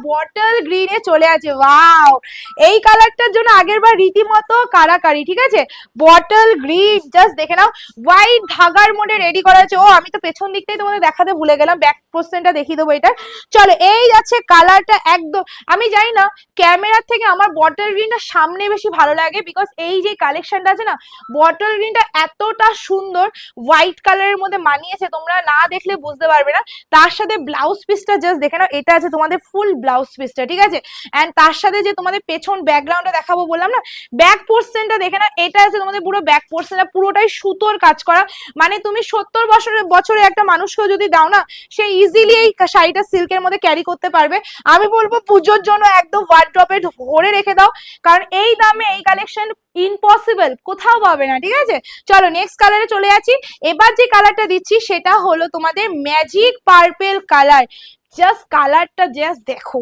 Bottle গ্রিনে চলে আছে। Wow, এই কালারটার জন্য আগের বার রীতিমতো কারাকারি, ঠিক আছে? বটল গ্রিন, জাস্ট দেখে নাও, হোয়াইট ধাগার মধ্যে রেডি করা আছে। ও আমি তো পেছন দিকটাই তোমাদের দেখাতে ভুলে গেলাম, ব্যাক পোর্শনটা দেখিয়ে দেবো এটা। চলো, এই যাচ্ছে কালারটা একদম, আমি জানি না ক্যামেরার থেকে আমার বটল গ্রিনটা সামনে বেশি ভালো লাগে, বিকজ এই যে কালেকশনটা আছে না, বটল গ্রিনটা এতটা সুন্দর হোয়াইট কালারের মধ্যে মানিয়েছে, তোমরা না দেখলে বুঝতে পারবে না। তার সাথে ব্লাউজ পিসটা জাস্ট দেখে নাও, এটা আছে তোমাদের ফুল ব্লাউজ পিসটা, ঠিক আছে? এন্ড তার সাথে যে তোমাদের পেছন ব্যাকগ্রাউন্ডটা দেখাবো বললাম না, ব্যাক পোর্শনটা দেখে নাও, এটা আছে তোমাদের পুরো ব্যাক পোর্শনটা পুরোটাই সুতোর কাজ করা। মানে তুমি 70 বছরে একটা মানুষকেও যদি দাও না, সে ইজিলি এই শাড়িটা সিল্কের মধ্যে ক্যারি করতে পারবে। আমি বলবো পুজোর জন্য একদম ওয়ার্ড্রপে ভরে রেখে দাও, কারণ এই দামে এই কালেকশন ইম্পসিবল, কোথাও পাবে না, ঠিক আছে? চলো নেক্সট কালারে চলে যাচ্ছি। এবার যে কালারটা দিচ্ছি সেটা হলো তোমাদের ম্যাজিক পার্পেল কালার। জাস্ট কালারটা জাস্ট দেখো,